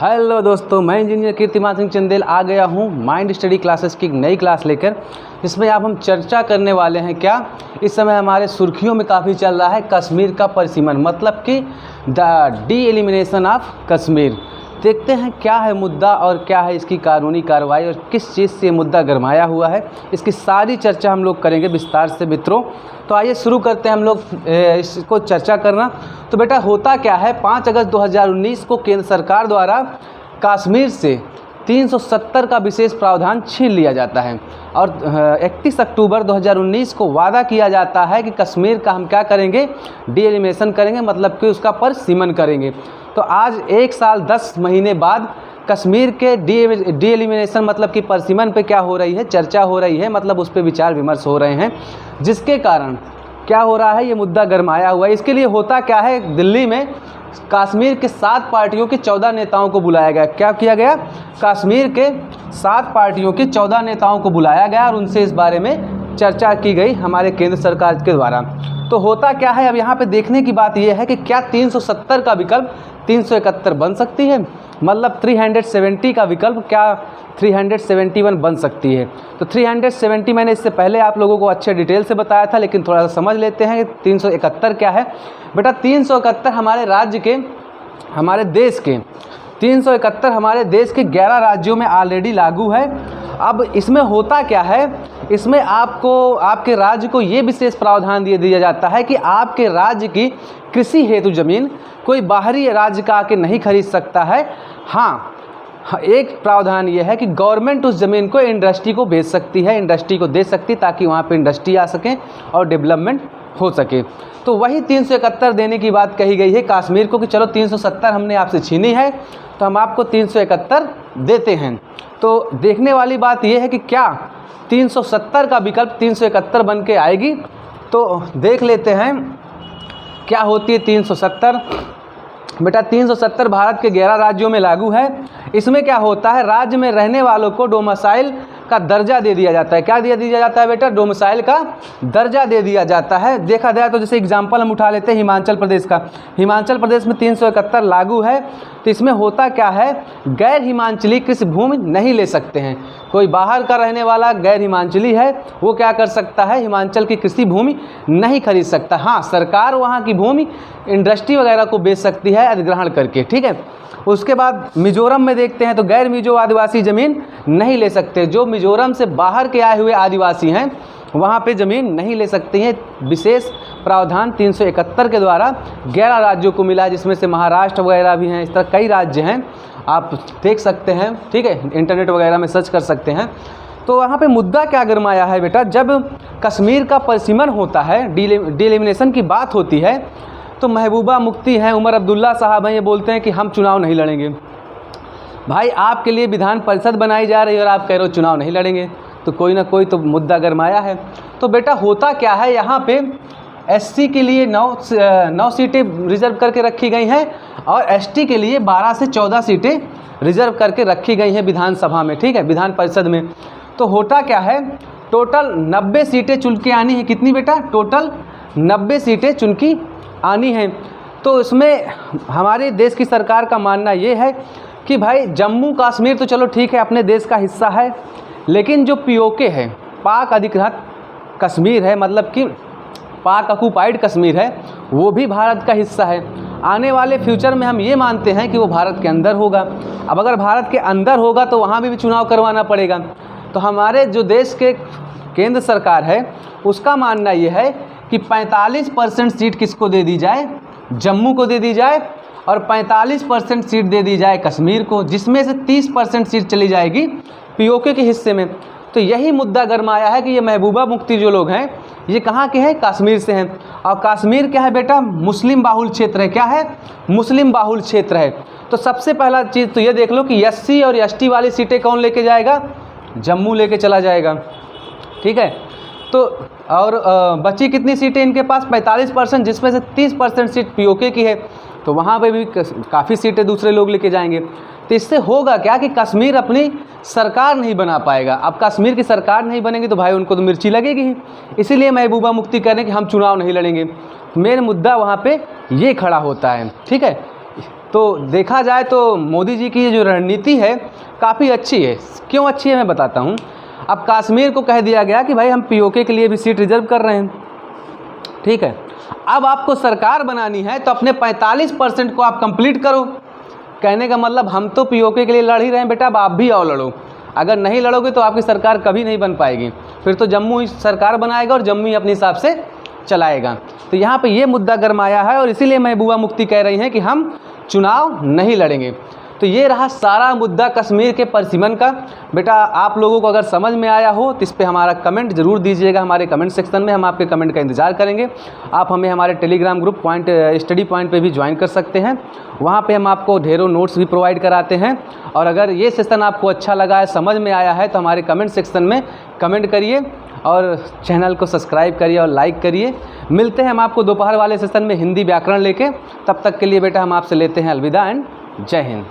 Hello दोस्तों, मैं engineer कीर्तिमान सिंह चंदेल आ गया हूँ माइंड स्टडी क्लासेस की एक नई क्लास लेकर, जिसमें अब हम चर्चा करने वाले हैं। क्या इस समय हमारे सुर्खियों में काफ़ी चल रहा है कश्मीर का परिसीमन, मतलब कि the D elimination of Kashmir. देखते हैं क्या है मुद्दा और क्या है इसकी कानूनी कार्रवाई और किस चीज़ से ये मुद्दा गरमाया हुआ है। इसकी सारी चर्चा हम लोग करेंगे विस्तार से मित्रों। तो आइए शुरू करते हैं हम लोग इसको चर्चा करना। तो बेटा होता क्या है, 5 अगस्त 2019 को केंद्र सरकार द्वारा कश्मीर से 370 का विशेष प्रावधान छीन लिया जाता है और 31 अक्टूबर 2019 को वादा किया जाता है कि कश्मीर का हम क्या करेंगे, डी एलिमिनेशन करेंगे, मतलब कि उसका परिसीमन करेंगे। तो आज 1 साल 10 महीने बाद कश्मीर के डी एलिमिनेशन मतलब कि परिसीमन पे क्या हो रही है, चर्चा हो रही है, मतलब उस पर विचार विमर्श हो रहे हैं, जिसके कारण क्या हो रहा है, ये मुद्दा गरमाया हुआ है। इसके लिए होता क्या है, दिल्ली में कश्मीर के 7 पार्टियों के 14 नेताओं को बुलाया गया। क्या किया गया, कश्मीर के 7 पार्टियों के 14 नेताओं को बुलाया गया और उनसे इस बारे में चर्चा की गई हमारे केंद्र सरकार के द्वारा। तो होता क्या है, अब यहाँ पे देखने की बात यह है कि क्या 370 का विकल्प 371 बन सकती है, मतलब 370 का विकल्प क्या 371 बन सकती है। तो 370 मैंने इससे पहले आप लोगों को अच्छे डिटेल से बताया था, लेकिन थोड़ा सा समझ लेते हैं कि 371 क्या है। बेटा 371 हमारे राज्य के, हमारे देश के 371 हमारे देश के 11 राज्यों में ऑलरेडी लागू है। अब इसमें होता क्या है, इसमें आपको आपके राज्य को ये विशेष प्रावधान दिया जाता है कि आपके राज्य की कृषि हेतु ज़मीन कोई बाहरी राज्य का आके नहीं खरीद सकता है। हाँ, एक प्रावधान ये है कि गवर्नमेंट उस ज़मीन को इंडस्ट्री को बेच सकती है, इंडस्ट्री को दे सकती, ताकि वहाँ पे इंडस्ट्री आ सके और डेवलपमेंट हो सके। तो वही 371 देने की बात कही गई है कश्मीर को कि चलो 370 हमने आपसे छीनी है तो हम आपको 371 देते हैं। तो देखने वाली बात यह है कि क्या 370 का विकल्प 371 बन के आएगी। तो देख लेते हैं क्या होती है 370। बेटा 370 भारत के 11 राज्यों में लागू है। इसमें क्या होता है, राज्य में रहने वालों को डोमिसाइल का दर्जा दे दिया जाता है। क्या दे दिया जाता है बेटा, डोमिसाइल का दर्जा दे दिया जाता है। देखा जाए तो जैसे एग्जांपल हम उठा लेते हैं हिमाचल प्रदेश का। हिमाचल प्रदेश में 371 लागू है। तो इसमें होता क्या है, गैर हिमाचली कृषि भूमि नहीं ले सकते हैं। कोई बाहर का रहने वाला गैर हिमाचली है, वो क्या कर सकता है, हिमाचल की कृषि भूमि नहीं खरीद सकता। हाँ, सरकार वहाँ की भूमि इंडस्ट्री वगैरह को बेच सकती है अधिग्रहण करके, ठीक है। उसके बाद मिजोरम में देखते हैं तो गैर मिजो आदिवासी ज़मीन नहीं ले सकते। जो मिजोरम से बाहर के आए हुए आदिवासी हैं वहाँ पे ज़मीन नहीं ले सकते हैं। विशेष प्रावधान 371 के द्वारा 11 राज्यों को मिला है, जिसमें से महाराष्ट्र वगैरह भी हैं। इस तरह कई राज्य हैं, आप देख सकते हैं, ठीक है, इंटरनेट वगैरह में सर्च कर सकते हैं। तो वहाँ पे मुद्दा क्या गरमाया है बेटा, जब कश्मीर का परिसीमन होता है, डी एलिमिनेशन की बात होती है, तो महबूबा मुफ्ती हैं, उमर अब्दुल्ला साहब हैं, ये बोलते हैं कि हम चुनाव नहीं लड़ेंगे। भाई आपके लिए विधान परिषद बनाई जा रही है और आप कह रहे हो चुनाव नहीं लड़ेंगे, तो कोई ना कोई तो मुद्दा गरमाया है। तो बेटा होता क्या है, यहाँ पे एससी के लिए 9 सीटें रिजर्व करके रखी गई हैं और एसटी के लिए 12 से 14 सीटें रिजर्व करके रखी गई हैं विधानसभा में, ठीक है, विधान परिषद में। तो होता क्या है, टोटल 90 सीटें चुन के आनी है। कितनी बेटा, टोटल 90 सीटें चुन की आनी हैं। तो इसमें हमारे देश की सरकार का मानना ये है कि भाई जम्मू कश्मीर तो चलो ठीक है अपने देश का हिस्सा है, लेकिन जो पीओके है, पाक अधिकृत कश्मीर है, मतलब कि पाक ऑक्युपाइड कश्मीर है, वो भी भारत का हिस्सा है। आने वाले फ्यूचर में हम ये मानते हैं कि वो भारत के अंदर होगा। अब अगर भारत के अंदर होगा तो वहाँ भी चुनाव करवाना पड़ेगा। तो हमारे जो देश के केंद्र सरकार है उसका मानना ये है कि 45% सीट किसको दे दी जाए, जम्मू को दे दी जाए, और 45% सीट दे दी जाए कश्मीर को, जिसमें से 30% सीट चली जाएगी पीओके के हिस्से में। तो यही मुद्दा गरमाया है कि ये महबूबा मुफ्ती जो लोग हैं ये कहाँ के हैं, कश्मीर से हैं। और कश्मीर क्या है बेटा, मुस्लिम बाहुल क्षेत्र है। क्या है, मुस्लिम बाहुल क्षेत्र है। तो सबसे पहला चीज़ तो ये देख लो कि एससी और एसटी वाली सीटें कौन लेके जाएगा, जम्मू लेके चला जाएगा, ठीक है। तो और बची कितनी सीटें इनके पास, 45%, जिसमें से 30% सीट पीओके की है। तो वहाँ पे भी काफ़ी सीटें दूसरे लोग लेके जाएंगे। तो इससे होगा क्या कि कश्मीर अपनी सरकार नहीं बना पाएगा। अब कश्मीर की सरकार नहीं बनेगी तो भाई उनको तो मिर्ची लगेगी ही। इसीलिए महबूबा मुफ्ती कह रहे हैं कि हम चुनाव नहीं लड़ेंगे। मेन मुद्दा वहाँ पे ये खड़ा होता है, ठीक है। तो देखा जाए तो मोदी जी की ये जो रणनीति है काफ़ी अच्छी है। क्यों अच्छी है मैं बताता हूँ। अब कश्मीर को कह दिया गया कि भाई हम पीओके के लिए भी सीट रिजर्व कर रहे हैं, ठीक है। अब आपको सरकार बनानी है तो अपने 45% को आप कंप्लीट करो। कहने का मतलब हम तो पीओके के लिए लड़ ही रहे हैं बेटा, अब आप भी आओ लड़ो। अगर नहीं लड़ोगे तो आपकी सरकार कभी नहीं बन पाएगी, फिर तो जम्मू ही सरकार बनाएगा और जम्मू ही अपने हिसाब से चलाएगा। तो यहाँ पे ये मुद्दा गरमाया है और इसीलिए महबूबा मुफ्ती कह रही हैं कि हम चुनाव नहीं लड़ेंगे। तो ये रहा सारा मुद्दा कश्मीर के परिसीमन का। बेटा आप लोगों को अगर समझ में आया हो तो इस पे हमारा कमेंट ज़रूर दीजिएगा हमारे कमेंट सेक्शन में, हम आपके कमेंट का इंतज़ार करेंगे। आप हमें हमारे टेलीग्राम ग्रुप स्टडी पॉइंट पे भी ज्वाइन कर सकते हैं, वहाँ पे हम आपको ढेरों नोट्स भी प्रोवाइड कराते हैं। और अगर ये सेशन आपको अच्छा लगा है, समझ में आया है, तो हमारे कमेंट सेक्शन में कमेंट करिए और चैनल को सब्सक्राइब करिए और लाइक करिए। मिलते हैं हम आपको दोपहर वाले सेशन में हिंदी व्याकरण लेके। तब तक के लिए बेटा हम आपसे लेते हैं अलविदा एंड जय हिंद।